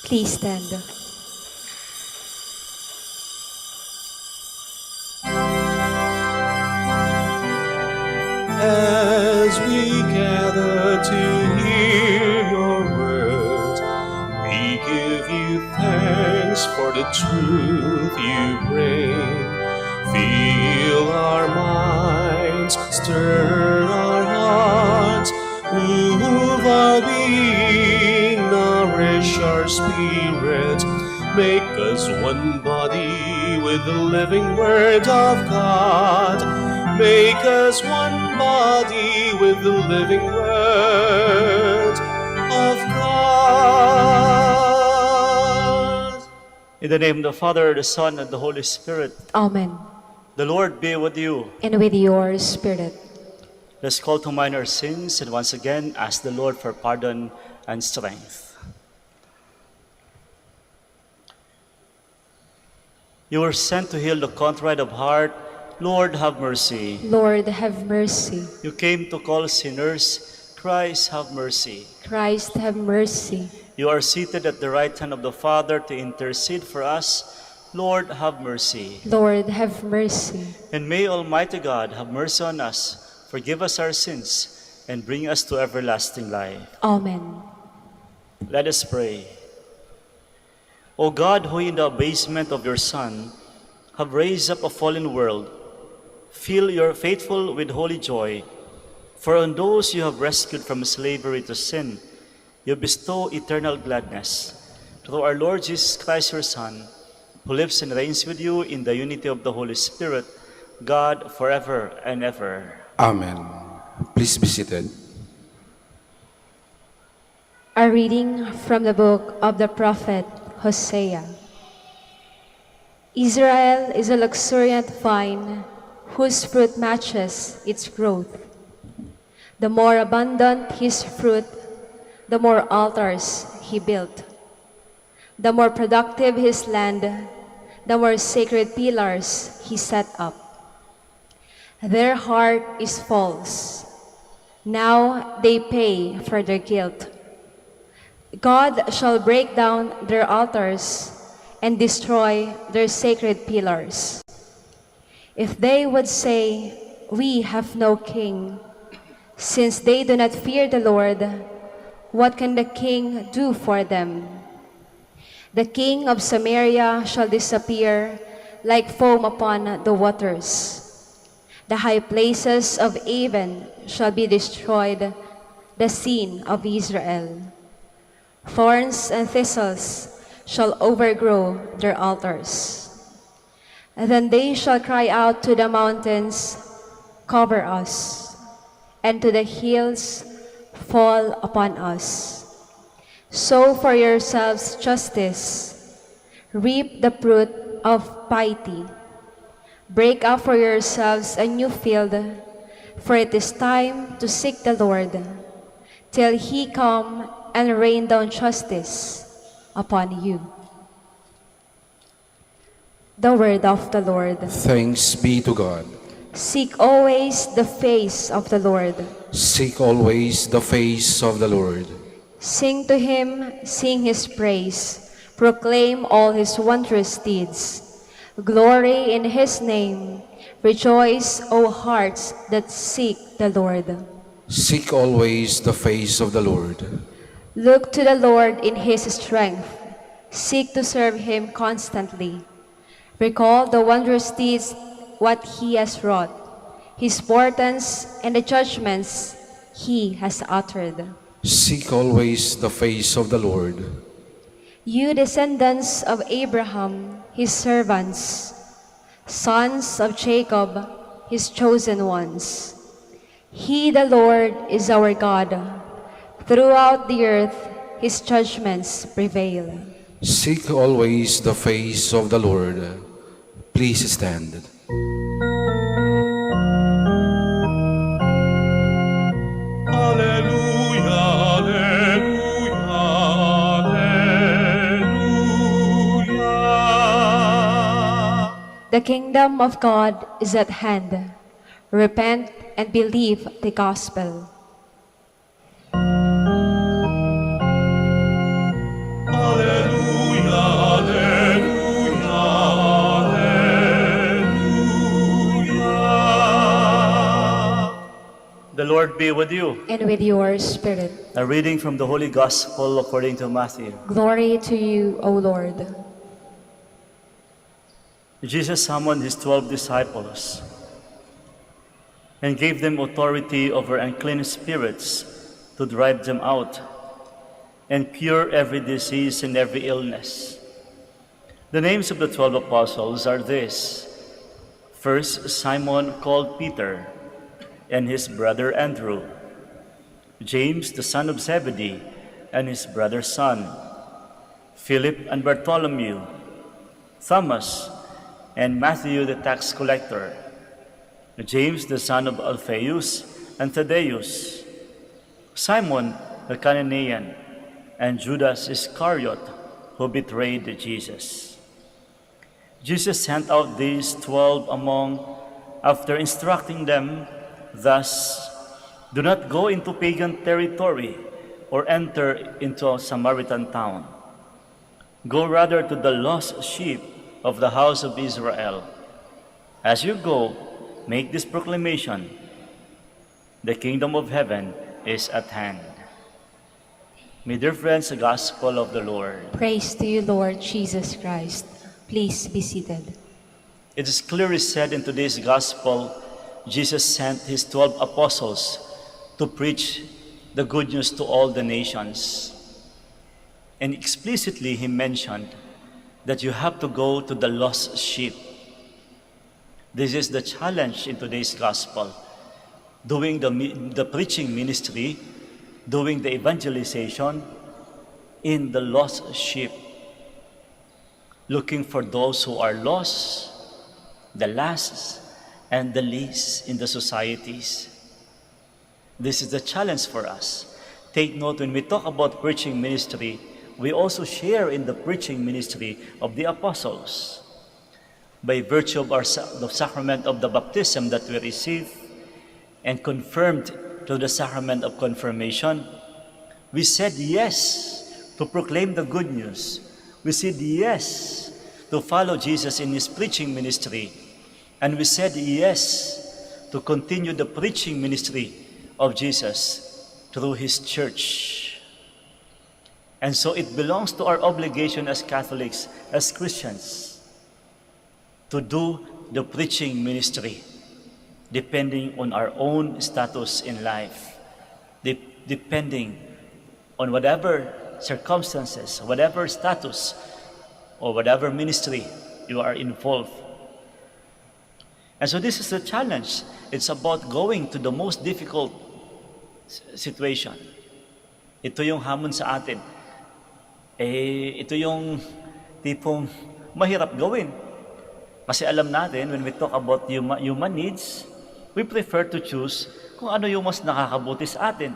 Please stand. As we gather to hear your word, we give you thanks for the truth you bring. Fill our minds, stir our hearts, move our being, nourish our spirit. Make us one body with the living word of God. Make us one body with the living word of God. In the name of the Father, the Son, and the Holy Spirit. Amen. The Lord be with you. And with your spirit. Let's call to mind our sins and once again ask the Lord for pardon and strength. You were sent to heal the contrite of heart. Lord, have mercy. Lord, have mercy. You came to call sinners. Christ, have mercy. Christ, have mercy. You are seated at the right hand of the Father to intercede for us. Lord, have mercy. Lord, have mercy. And may Almighty God have mercy on us, forgive us our sins, and bring us to everlasting life. Amen. Let us pray. O God, who in the abasement of your Son have raised up a fallen world, fill your faithful with holy joy. For on those you have rescued from slavery to sin, you bestow eternal gladness. Through our Lord Jesus Christ, your Son, who lives and reigns with you in the unity of the Holy Spirit, God, forever and ever. Amen. Please be seated. A reading from the book of the prophet Hosea. Israel is a luxuriant vine whose fruit matches its growth. The more abundant his fruit, the more altars he built. The more productive his land, the more sacred pillars he set up. Their heart is false. Now they pay for their guilt. God shall break down their altars and destroy their sacred pillars. If they would say, "We have no king," since they do not fear the Lord, what can the king do for them? The king of Samaria shall disappear like foam upon the waters. The high places of Avon shall be destroyed, the scene of Israel. Thorns and thistles shall overgrow their altars. And then they shall cry out to the mountains, "Cover us," and to the hills, "Fall upon us." Sow for yourselves justice, reap the fruit of piety. Break up for yourselves a new field, for it is time to seek the Lord, till he come and rain down justice upon you. The word of the Lord. Thanks be to God. Seek always the face of the Lord. Seek always the face of the Lord. Sing to him, sing his praise. Proclaim all his wondrous deeds. Glory in his name. Rejoice, O hearts that seek the Lord. Seek always the face of the Lord. Look to the Lord in his strength. Seek to serve him constantly. Recall the wondrous deeds, what he has wrought, his portents and the judgments he has uttered. Seek always the face of the Lord. You descendants of Abraham, his servants, sons of Jacob, his chosen ones. He, the Lord, is our God. Throughout the earth, his judgments prevail. Seek always the face of the Lord. Please stand. Alleluia, alleluia, alleluia. The kingdom of God is at hand. Repent and believe the gospel. Alleluia. Lord be with you. And with your spirit. A reading from the Holy Gospel according to Matthew. Glory to you, O Lord. Jesus summoned his 12 disciples and gave them authority over unclean spirits to drive them out and cure every disease and every illness. The names of the 12 apostles are this. First, Simon called Peter and his brother Andrew, James the son of Zebedee and his brother's son, Philip and Bartholomew, Thomas and Matthew the tax collector, James the son of Alphaeus and Thaddeus, Simon the Cananean, and Judas Iscariot, who betrayed Jesus. Jesus sent out these 12 after instructing them, thus, do not go into pagan territory or enter into a Samaritan town. Go rather to the lost sheep of the house of Israel. As you go, make this proclamation: the kingdom of heaven is at hand. My dear friends, the gospel of the Lord. Praise to you, Lord Jesus Christ. Please be seated. It is clearly said in today's gospel, Jesus sent his 12 apostles to preach the good news to all the nations. And explicitly he mentioned that you have to go to the lost sheep. This is the challenge in today's gospel. Doing the preaching ministry, doing the evangelization in the lost sheep. Looking for those who are lost, the last, and the least in the societies. This is the challenge for us. Take note, when we talk about preaching ministry, we also share in the preaching ministry of the apostles. By virtue of the sacrament of the baptism that we receive and confirmed through the sacrament of confirmation, we said yes to proclaim the good news. We said yes to follow Jesus in his preaching ministry. And we said yes to continue the preaching ministry of Jesus through his church. And so it belongs to our obligation as Catholics, as Christians, to do the preaching ministry depending on our own status in life, depending on whatever circumstances, whatever status, or whatever ministry you are involved. And so this is the challenge. It's about going to the most difficult situation. Ito yung hamon sa atin. Ito yung tipong mahirap gawin. Kasi alam natin, when we talk about human needs, we prefer to choose kung ano yung mas nakakabuti sa atin.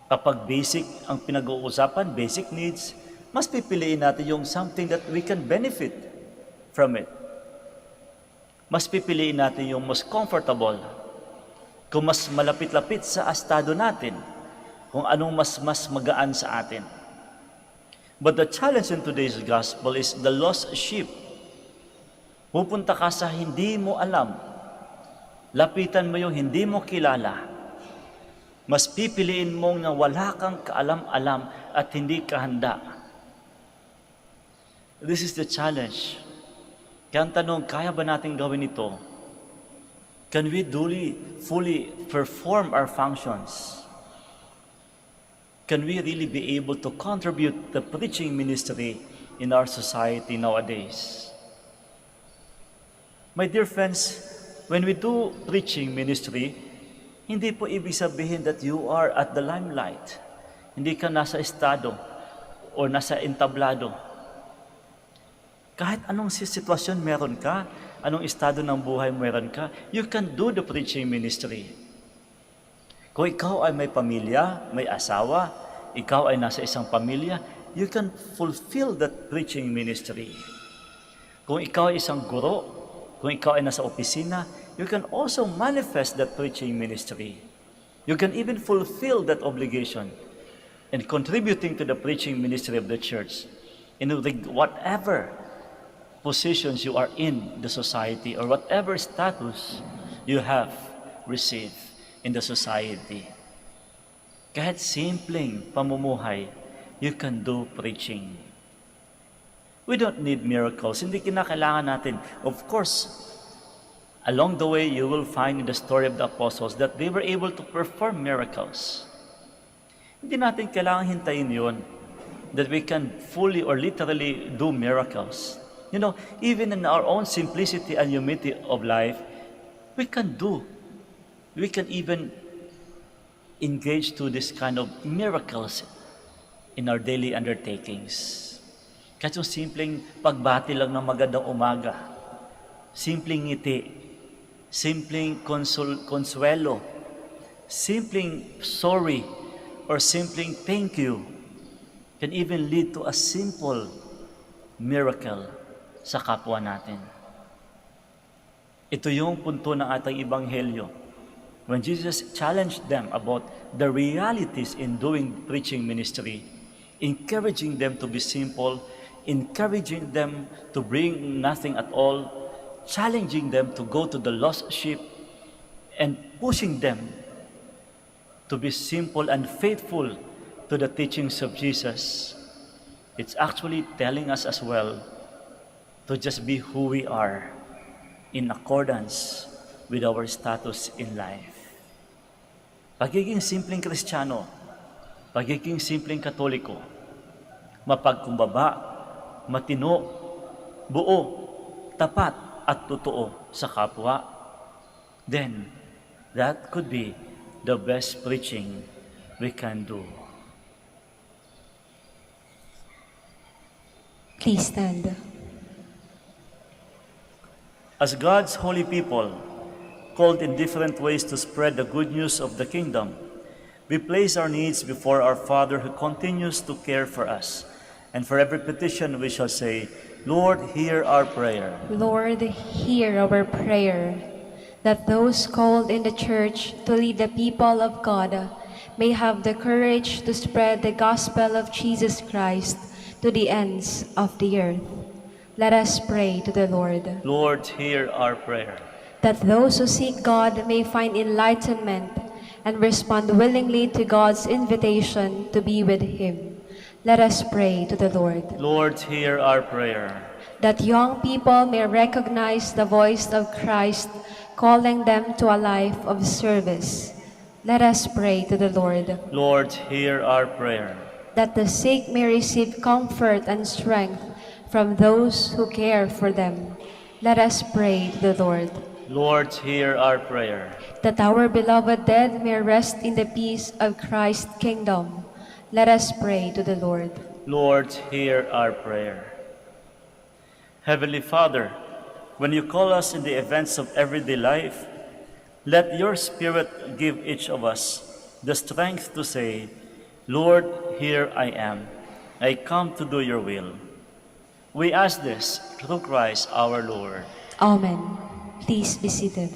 Kapag basic ang pinag-uusapan, basic needs, mas pipiliin natin yung something that we can benefit from it. Mas pipiliin natin yung mas comfortable, kung mas malapit-lapit sa estado natin, kung anong mas magaan sa atin. But the challenge in today's gospel is the lost sheep. Pupunta ka sa hindi mo alam. Lapitan mo yung hindi mo kilala. Mas pipiliin mong na wala kang kaalam-alam at hindi ka handa. This is the challenge. Kaya ang tanong, kaya ba natin gawin ito? Can we fully perform our functions? Can we really be able to contribute the preaching ministry in our society nowadays? My dear friends, when we do preaching ministry, hindi po ibig sabihin that you are at the limelight. Hindi ka nasa estado o nasa entablado. Kahit anong sitwasyon meron ka, anong estado ng buhay meron ka, you can do the preaching ministry. Kung ikaw ay may pamilya, may asawa, ikaw ay nasa isang pamilya, you can fulfill that preaching ministry. Kung ikaw ay isang guro, kung ikaw ay nasa opisina, you can also manifest that preaching ministry. You can even fulfill that obligation in contributing to the preaching ministry of the church in whatever positions you are in the society or whatever status you have received in the society. Kahit simpleng pamumuhay, you can do preaching. We don't need miracles. Hindi kinakailangan natin. Of course, along the way, you will find in the story of the apostles that they were able to perform miracles. Hindi natin kailangan hintayin yun, that we can fully or literally do miracles. You know, even in our own simplicity and humility of life, we can even engage to this kind of miracles in our daily undertakings. Kahit yung simpleng pagbati lang ng magandang umaga, simpleng ngiti, simpleng konsuelo, simpleng sorry, or simpleng thank you can even lead to a simple miracle sa kapwa natin. Ito yung punto ng ating ebanghelyo. When Jesus challenged them about the realities in doing preaching ministry, encouraging them to be simple, encouraging them to bring nothing at all, challenging them to go to the lost sheep, and pushing them to be simple and faithful to the teachings of Jesus, it's actually telling us as well to just be who we are in accordance with our status in life. Pagiging simpleng Kristiyano, pagiging simpleng Katoliko, mapagkumbaba, matino, buo, tapat at totoo sa kapwa, then that could be the best preaching we can do. Please stand. As God's holy people, called in different ways to spread the good news of the kingdom, we place our needs before our Father who continues to care for us. And for every petition we shall say, Lord, hear our prayer. Lord, hear our prayer, that those called in the church to lead the people of God may have the courage to spread the gospel of Jesus Christ to the ends of the earth. Let us pray to the Lord. Lord, hear our prayer. That those who seek God may find enlightenment and respond willingly to God's invitation to be with Him. Let us pray to the Lord. Lord, hear our prayer. That young people may recognize the voice of Christ calling them to a life of service. Let us pray to the Lord. Lord, hear our prayer. That the sick may receive comfort and strength from those who care for them. Let us pray to the Lord. Lord, hear our prayer. That our beloved dead may rest in the peace of Christ's kingdom. Let us pray to the Lord. Lord, hear our prayer. Heavenly Father, when you call us in the events of everyday life, let your Spirit give each of us the strength to say, Lord, here I am. I come to do your will. We ask this through Christ our Lord. Amen. Please be seated.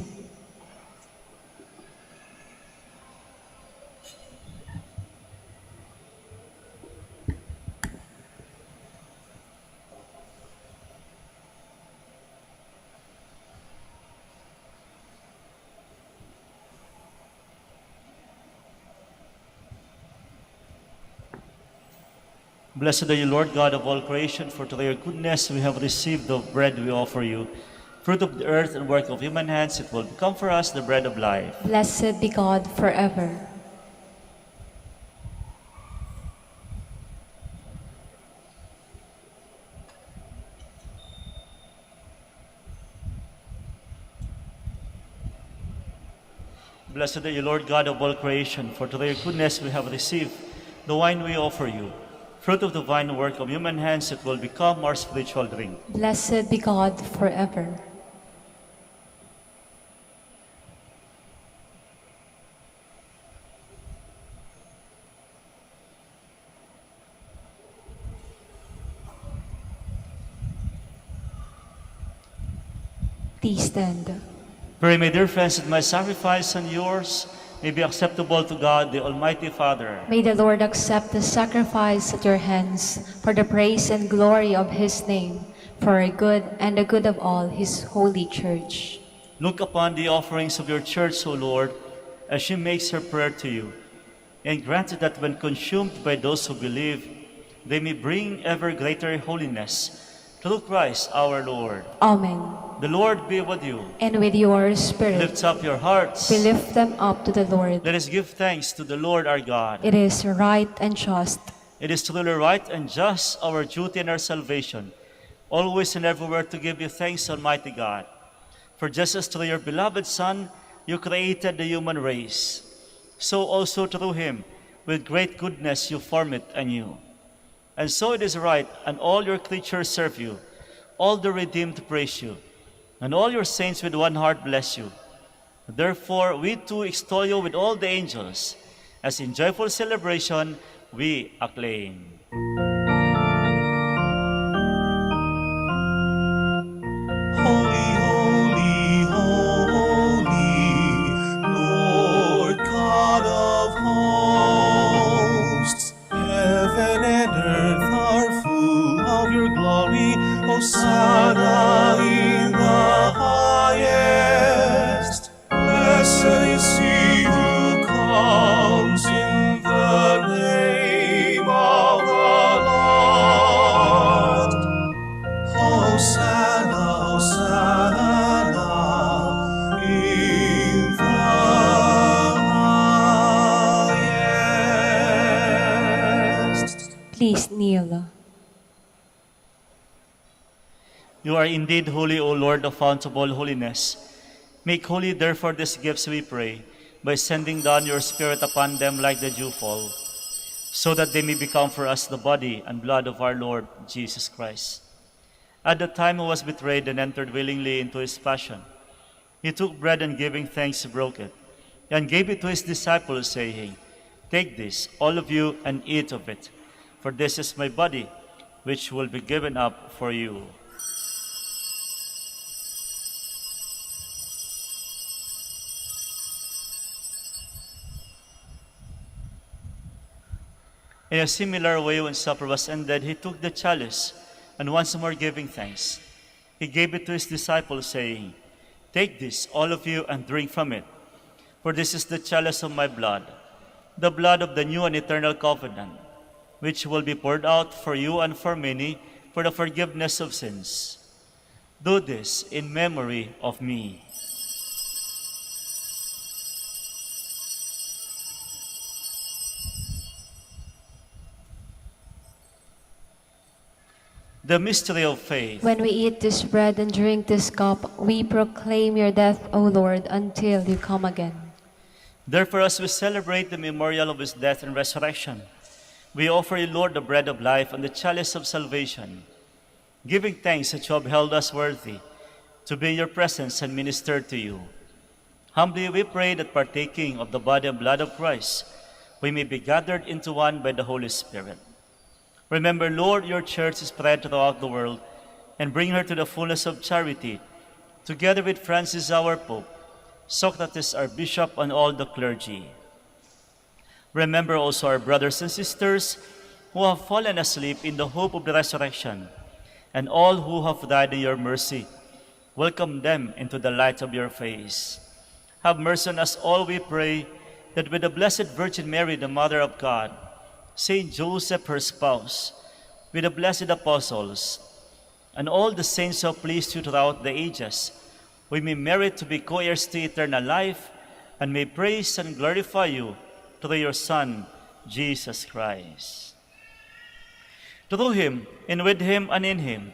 Blessed are you, Lord God of all creation, for to your goodness we have received the bread we offer you. Fruit of the earth and work of human hands, it will become for us the bread of life. Blessed be God forever. Blessed are you, Lord God of all creation, for to your goodness we have received the wine we offer you. Fruit of the vine work of human hands, it will become our spiritual drink. Blessed be God forever. Please stand. Pray, my dear friends, that my sacrifice and yours may be acceptable to God, the Almighty Father. May the Lord accept the sacrifice at your hands for the praise and glory of His name, for our good and the good of all His holy church. Look upon the offerings of your church, O Lord, as she makes her prayer to you, and grant that when consumed by those who believe, they may bring ever greater holiness. Through Christ our Lord. Amen. The Lord be with you. And with your spirit, Lift up your hearts. we lift them up to the Lord. Let us give thanks to the Lord our God. It is right and just. It is truly right and just, our duty and our salvation, always and everywhere to give you thanks, Almighty God. For just as through your beloved Son, you created the human race, so also through him, with great goodness, you form it anew. And so it is right, and all your creatures serve you, all the redeemed praise you, and all your saints with one heart bless you. Therefore, we too extol you with all the angels, as in joyful celebration we acclaim. Holy, holy, holy, Lord God of hosts. Heaven and earth are full of your glory. Hosanna in the highest. Blessed is he who comes in the name of the Lord. Hosanna, Hosanna in the highest. Please kneel. You are indeed holy, O Lord, the fount of all holiness. Make holy, therefore, these gifts, we pray, by sending down your Spirit upon them like the dewfall, so that they may become for us the body and blood of our Lord Jesus Christ. At the time he was betrayed and entered willingly into his passion, he took bread and giving thanks broke it, and gave it to his disciples, saying, Take this, all of you, and eat of it, for this is my body, which will be given up for you. In a similar way, when supper was ended, he took the chalice, and once more giving thanks, he gave it to his disciples, saying, Take this, all of you, and drink from it, for this is the chalice of my blood, the blood of the new and eternal covenant, which will be poured out for you and for many for the forgiveness of sins. Do this in memory of me. The mystery of faith. When we eat this bread and drink this cup, we proclaim your death, O Lord, until you come again. Therefore, as we celebrate the memorial of his death and resurrection, we offer you, Lord, the bread of life and the chalice of salvation, giving thanks that you have held us worthy to be in your presence and minister to you. Humbly we pray that partaking of the body and blood of Christ, we may be gathered into one by the Holy Spirit. Remember, Lord, your church is spread throughout the world, and bring her to the fullness of charity, together with Francis our Pope, Socrates our Bishop, and all the clergy. Remember also our brothers and sisters who have fallen asleep in the hope of the resurrection, and all who have died in your mercy. Welcome them into the light of your face. Have mercy on us all, we pray, that with the Blessed Virgin Mary, the Mother of God, Saint Joseph, her spouse, with the blessed apostles, and all the saints who have pleased you throughout the ages, we may merit to be co-heirs to eternal life, and may praise and glorify you through your Son, Jesus Christ. Through him, and with him, and in him,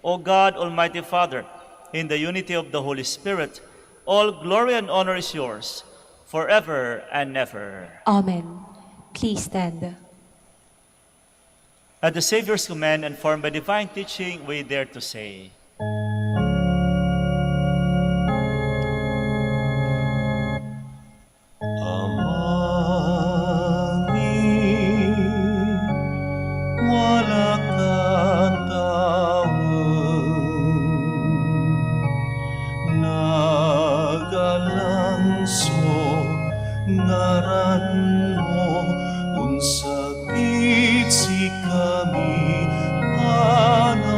O God, Almighty Father, in the unity of the Holy Spirit, all glory and honor is yours, forever and ever. Amen. Please stand. At the Savior's command and formed by divine teaching, we dare to say, Amangin, wala kang tawag. Nagalangso, ngaran mo, unsakit si kami, panarian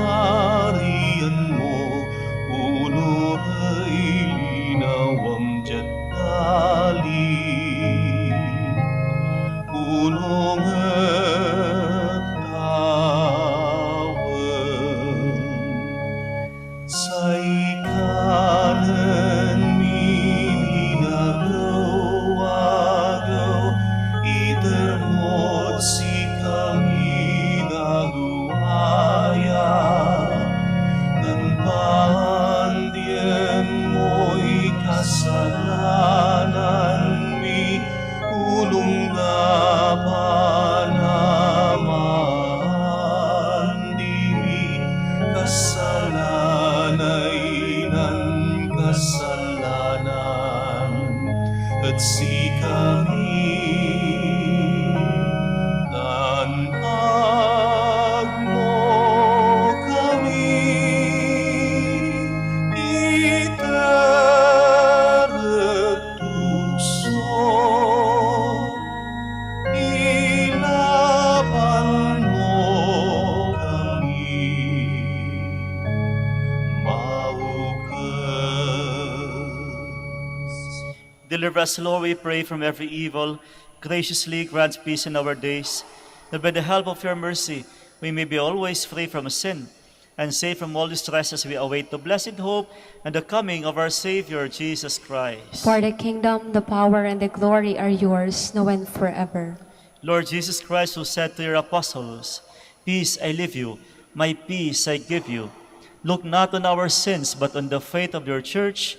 Deliver us, Lord, we pray, from every evil. Graciously grant peace in our days, that by the help of your mercy we may be always free from sin and safe from all distress as we await the blessed hope and the coming of our Savior, Jesus Christ. For the kingdom, the power, and the glory are yours, now and forever. Lord Jesus Christ, who said to your apostles, "Peace I leave you, my peace I give you," look not on our sins, but on the faith of your church,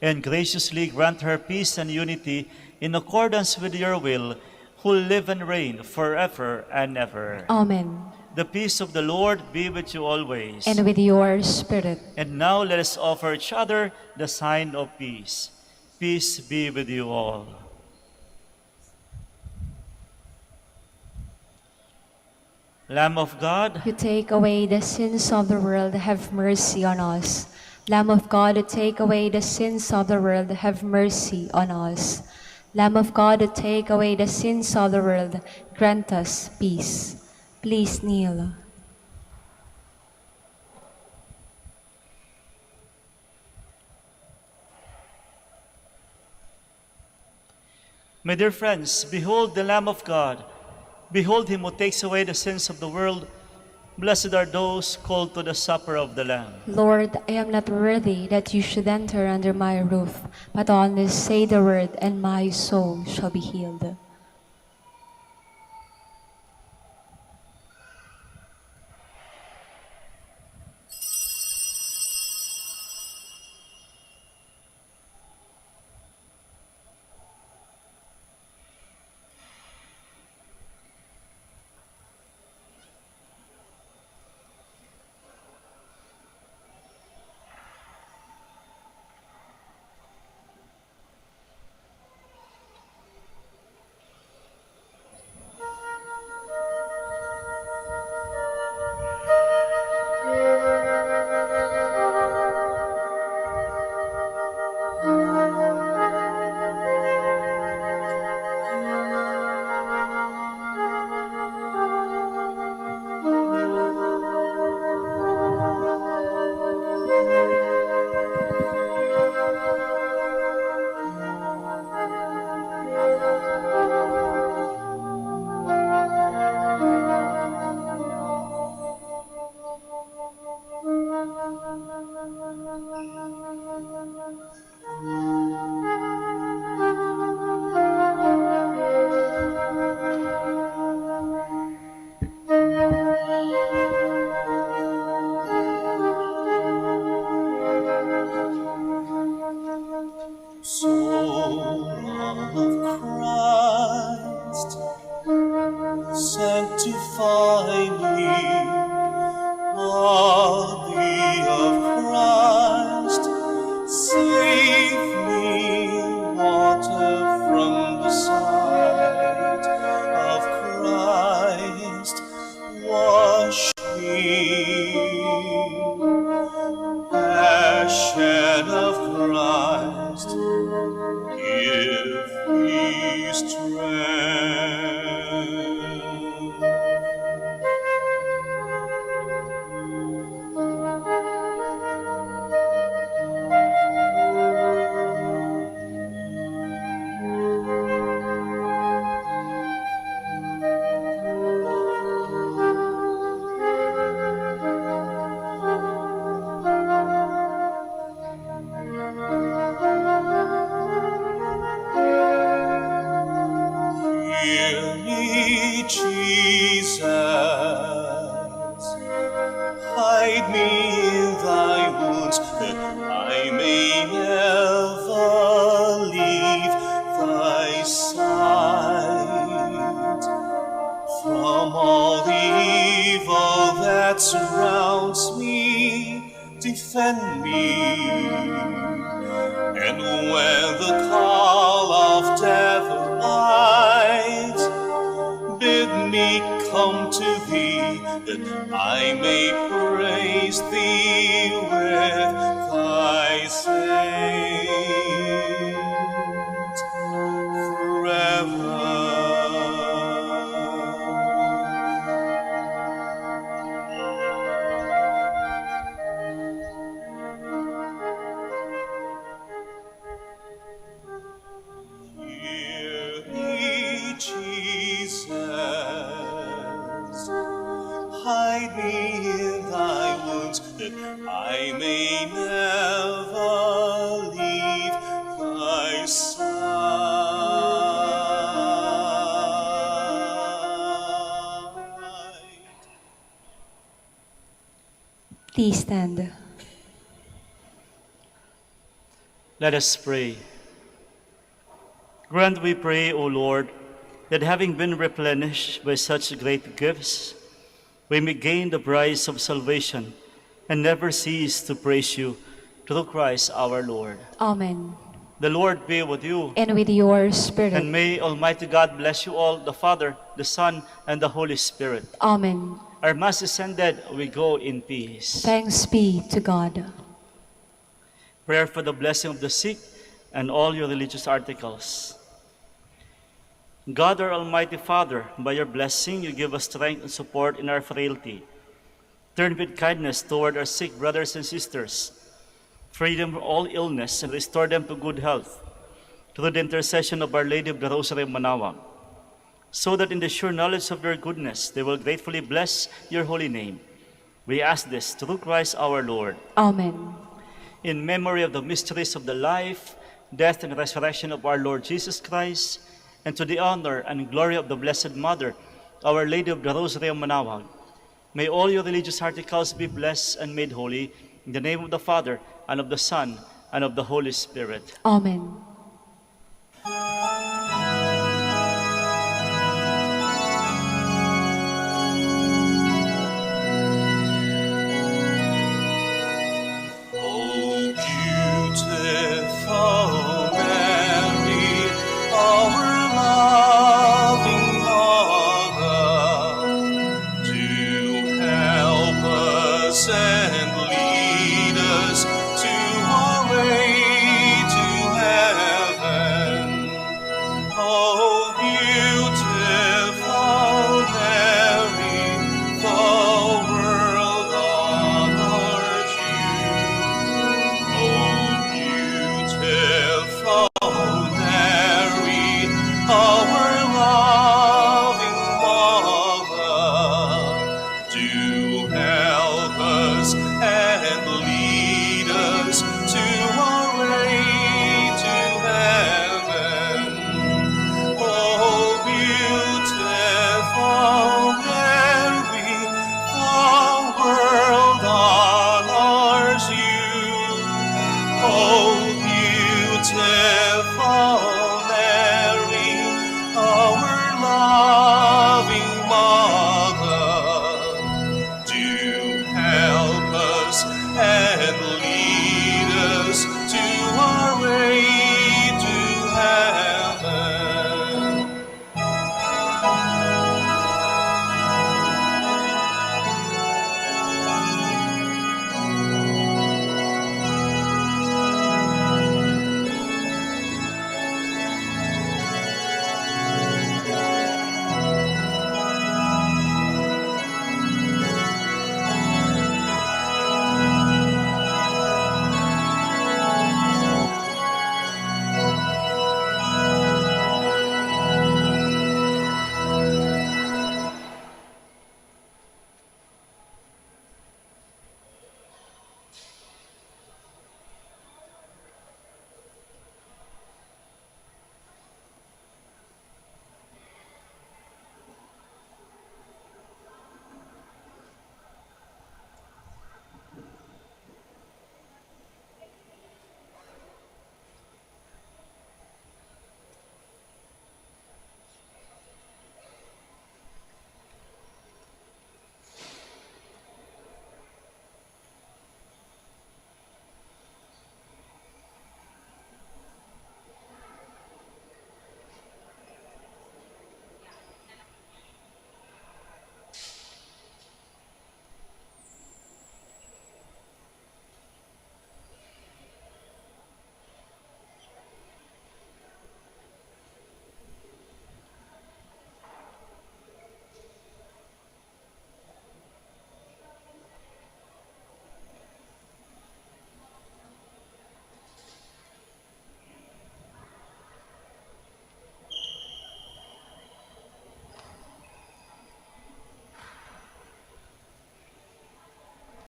and graciously grant her peace and unity in accordance with your will, who live and reign forever and ever. Amen. The peace of the Lord be with you always. And with your spirit. And now let us offer each other the sign of peace. Peace be with you all. Lamb of God, You take away the sins of the world, have mercy on us. Lamb of God, who take away the sins of the world, have mercy on us. Lamb of God, who take away the sins of the world, grant us peace. Please kneel. my dear friends, behold the Lamb of God. Behold him who takes away the sins of the world. Blessed are those called to the supper of the Lamb. Lord, I am not worthy that you should enter under my roof, but only say the word, and my soul shall be healed. Soul of Christ, sanctify me. Body of Christ, save me. Water from the side of Christ, wash me. Passion of Christ, give me strength. Hear me, Jesus. Hide me in thy wounds, that I may never leave thy sight. From all the evil that surrounds me, defend me. And when the call of death arrives, bid me come to thee, that I may praise thee with thy saints forever. me in thy wounds, that I may never leave thy side. Please stand. Let us pray. Grant, we pray, O Lord, that having been replenished by such great gifts, we may gain the prize of salvation and never cease to praise you through Christ our Lord. Amen. The Lord be with you, And with your spirit. and may Almighty God bless you all, the Father, the Son, and the Holy Spirit. Amen. Our Mass is ended. We go in peace. Thanks be to God. Prayer for the blessing of the sick and all your religious articles. God, our Almighty Father, by your blessing, you give us strength and support in our frailty. Turn with kindness toward our sick brothers and sisters. Free them from all illness and restore them to good health through the intercession of Our Lady of the Rosary of Manaoag, so that in the sure knowledge of your goodness they will gratefully bless your holy name. We ask this through Christ our Lord. Amen. In memory of the mysteries of the life, death, and resurrection of our Lord Jesus Christ, and to the honor and glory of the Blessed Mother, Our Lady of the Rosary of Manaoag, may all your religious articles be blessed and made holy, in the name of the Father, and of the Son, and of the Holy Spirit. Amen.